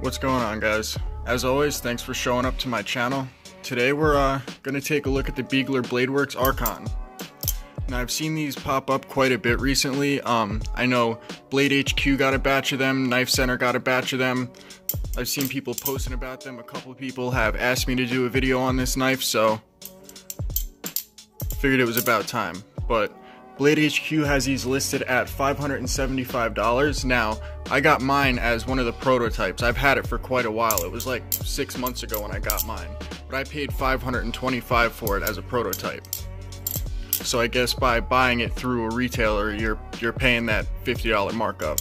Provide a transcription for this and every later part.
What's going on, guys? As always, thanks for showing up to my channel. Today we're gonna take a look at the Biegler Bladeworks Archon. Now I've seen these pop up quite a bit recently. I know Blade HQ got a batch of them, Knife Center got a batch of them. I've seen people posting about them. A couple of people have asked me to do a video on this knife, so figured it was about time. But Blade HQ has these listed at $575. Now, I got mine as one of the prototypes. I've had it for quite a while. It was like 6 months ago when I got mine. But I paid $525 for it as a prototype. So I guess by buying it through a retailer, you're paying that $50 markup.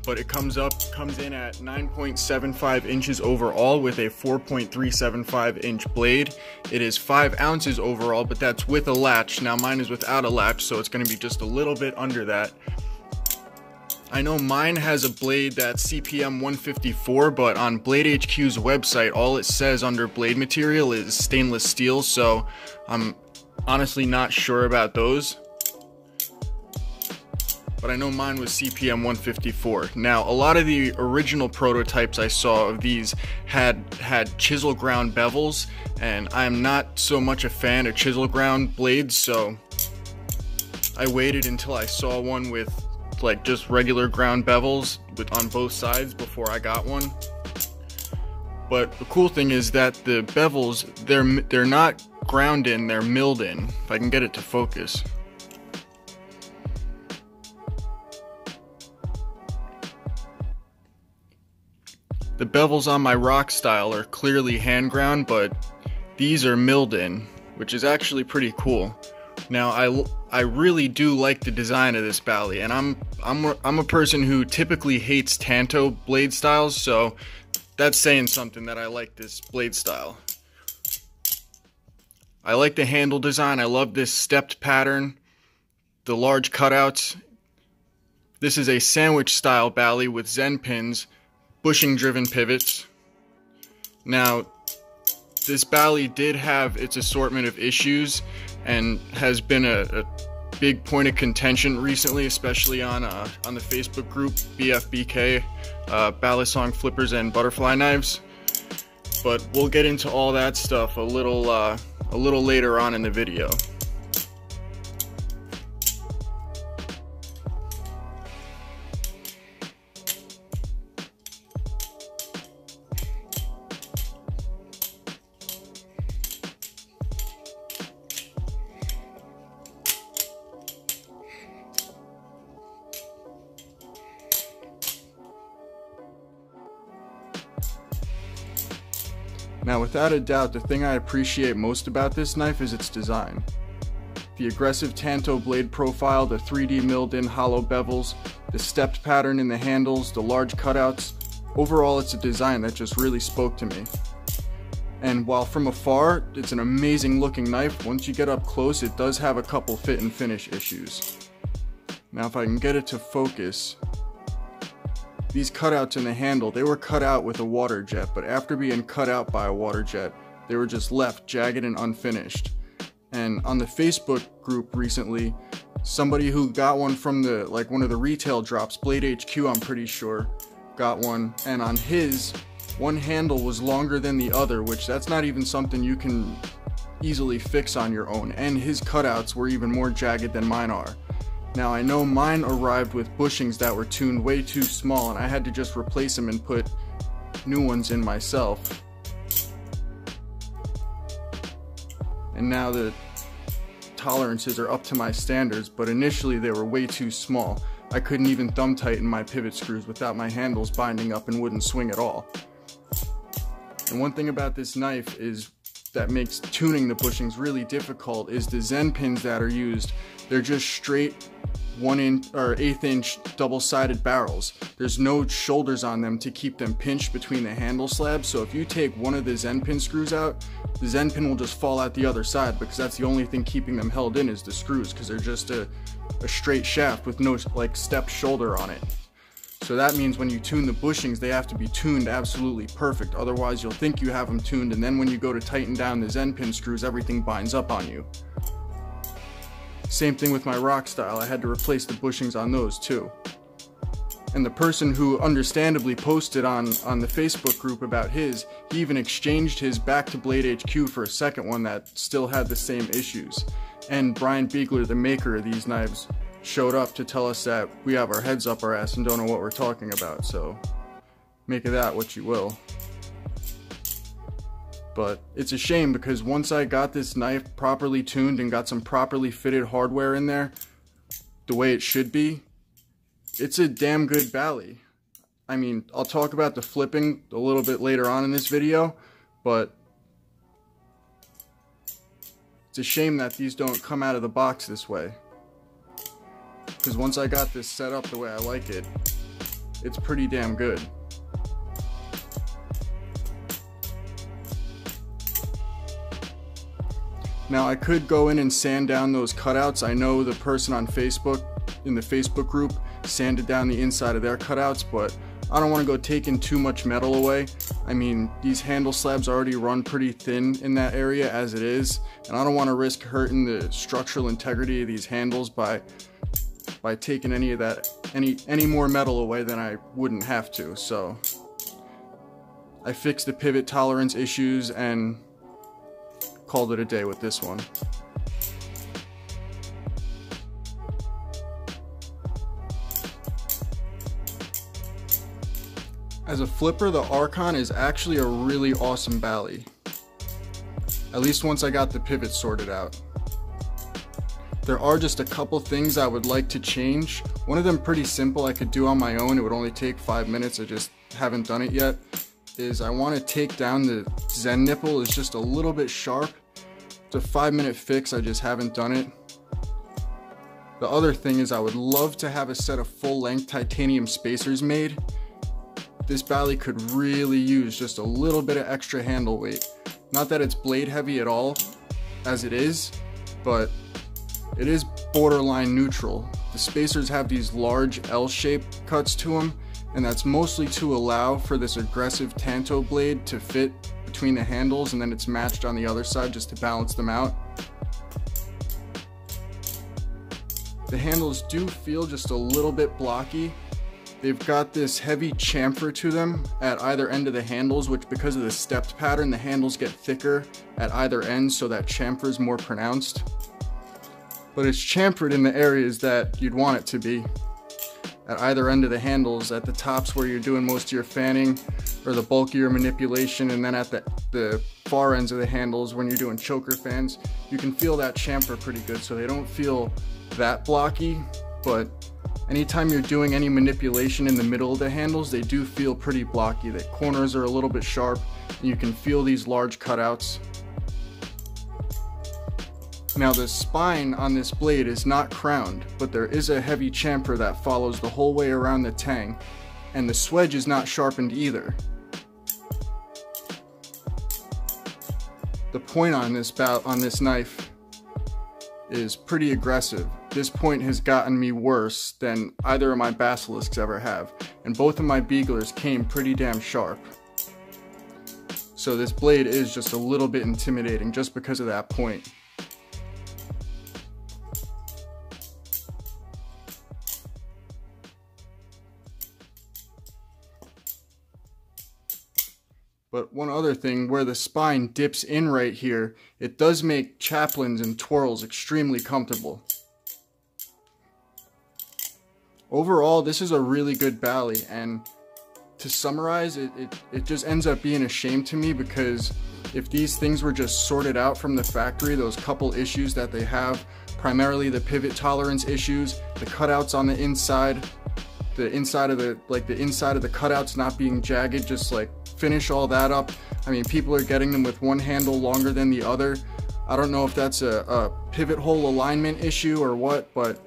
But it comes in at 9.75 inches overall with a 4.375 inch blade. It is 5 ounces overall, but that's with a latch. Now mine is without a latch, so it's going to be just a little bit under that. I know mine has a blade that's CPM 154, but on Blade HQ's website, all it says under blade material is stainless steel, so I'm honestly not sure about those. But I know mine was CPM 154. Now, a lot of the original prototypes I saw of these had chisel ground bevels, and I'm not so much a fan of chisel ground blades, so I waited until I saw one with like just regular ground bevels on both sides before I got one. But the cool thing is that the bevels, they're not ground in, they're milled in. If I can get it to focus. The bevels on my rock style are clearly hand ground, but these are milled in, which is actually pretty cool. Now I really do like the design of this Bali, and I'm a person who typically hates tanto blade styles, so that's saying something that I like this blade style. I like the handle design. I love this stepped pattern, the large cutouts. This is a sandwich style Bali with Zen pins, bushing driven pivots. Now this Bali did have its assortment of issues and has been a big point of contention recently, especially on the Facebook group BFBK, Balisong flippers and butterfly knives. But we'll get into all that stuff a little later on in the video. Now, without a doubt, the thing I appreciate most about this knife is its design. The aggressive tanto blade profile, the 3D milled in hollow bevels, the stepped pattern in the handles, the large cutouts. Overall, it's a design that just really spoke to me. And while from afar, it's an amazing looking knife, once you get up close, it does have a couple fit and finish issues. Now, if I can get it to focus, these cutouts in the handle, they were cut out with a water jet, but after being cut out by a water jet, they were just left jagged and unfinished. And on the Facebook group recently, somebody who got one from one of the retail drops, Blade HQ I'm pretty sure, got one, and on his, one handle was longer than the other, which that's not even something you can easily fix on your own, and his cutouts were even more jagged than mine are. Now I know mine arrived with bushings that were tuned way too small, and I had to just replace them and put new ones in myself. And now the tolerances are up to my standards, but initially they were way too small. I couldn't even thumb tighten my pivot screws without my handles binding up and wouldn't swing at all. And one thing about this knife is that makes tuning the bushings really difficult is the Zen pins that are used. They're just straight 1/8 inch double-sided barrels. There's no shoulders on them to keep them pinched between the handle slabs, so if you take one of the Zen pin screws out, the Zen pin will just fall out the other side, because that's the only thing keeping them held in is the screws, because they're just a straight shaft with no like stepped shoulder on it. So that means when you tune the bushings, they have to be tuned absolutely perfect, otherwise you'll think you have them tuned, and then when you go to tighten down the Zen pin screws, everything binds up on you. Same thing with my rock style, I had to replace the bushings on those too. And the person who understandably posted on the Facebook group about his, he even exchanged his back to Blade HQ for a second one that still had the same issues. And Brian Biegler, the maker of these knives, showed up to tell us that we have our heads up our ass and don't know what we're talking about, so make of that what you will. But it's a shame because once I got this knife properly tuned and got some properly fitted hardware in there, the way it should be, it's a damn good Bally. I mean, I'll talk about the flipping a little bit later on in this video, but it's a shame that these don't come out of the box this way. Because once I got this set up the way I like it, it's pretty damn good. Now I could go in and sand down those cutouts. I know the person on Facebook, in the Facebook group, sanded down the inside of their cutouts, but I don't want to go taking too much metal away. I mean, these handle slabs already run pretty thin in that area as it is, and I don't want to risk hurting the structural integrity of these handles by taking any of that, any more metal away than I wouldn't have to. So I fixed the pivot tolerance issues and called it a day with this one. As a flipper, the Archon is actually a really awesome Bally. At least once I got the pivot sorted out. There are just a couple things I would like to change. One of them pretty simple, I could do on my own. It would only take 5 minutes, I just haven't done it yet. Is I want to take down the Zen nipple. It's just a little bit sharp. It's a 5-minute fix, I just haven't done it. The other thing is I would love to have a set of full-length titanium spacers made. This Bally could really use just a little bit of extra handle weight. Not that it's blade heavy at all, as it is, but it is borderline neutral. The spacers have these large L-shaped cuts to them, and that's mostly to allow for this aggressive tanto blade to fit between the handles, and then it's matched on the other side just to balance them out. The handles do feel just a little bit blocky. They've got this heavy chamfer to them at either end of the handles, which because of the stepped pattern, the handles get thicker at either end, so that chamfer is more pronounced. But it's chamfered in the areas that you'd want it to be. At either end of the handles, at the tops where you're doing most of your fanning or the bulk of your manipulation, and then at the far ends of the handles when you're doing choker fans, you can feel that chamfer pretty good, so they don't feel that blocky. But anytime you're doing any manipulation in the middle of the handles, they do feel pretty blocky. The corners are a little bit sharp, and you can feel these large cutouts. Now the spine on this blade is not crowned, but there is a heavy chamfer that follows the whole way around the tang, and the swedge is not sharpened either. The point on this knife is pretty aggressive. This point has gotten me worse than either of my basilisks ever have, and both of my Bieglers came pretty damn sharp. So this blade is just a little bit intimidating just because of that point. But one other thing, where the spine dips in right here, it does make chaplains and twirls extremely comfortable. Overall, this is a really good Bally, and to summarize, it just ends up being a shame to me, because if these things were just sorted out from the factory, those couple issues that they have, primarily the pivot tolerance issues, the cutouts on the inside, the inside of the cutouts not being jagged, just like finish all that up. I mean, people are getting them with one handle longer than the other. I don't know if that's a pivot hole alignment issue or what, but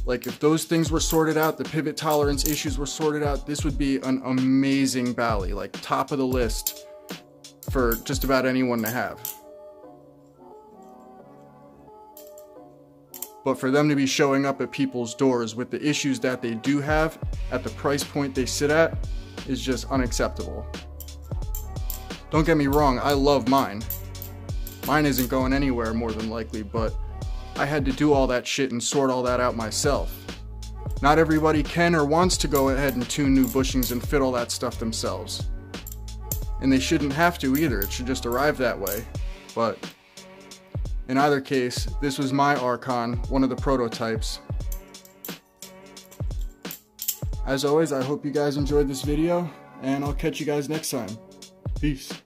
like if those things were sorted out, the pivot tolerance issues were sorted out, this would be an amazing Bally, like top of the list for just about anyone to have. But for them to be showing up at people's doors with the issues that they do have at the price point they sit at is just unacceptable. Don't get me wrong, I love mine. Mine isn't going anywhere more than likely, but I had to do all that shit and sort all that out myself. Not everybody can or wants to go ahead and tune new bushings and fit all that stuff themselves. And they shouldn't have to either, it should just arrive that way. But in either case, this was my Archon, one of the prototypes. As always, I hope you guys enjoyed this video, and I'll catch you guys next time. Peace.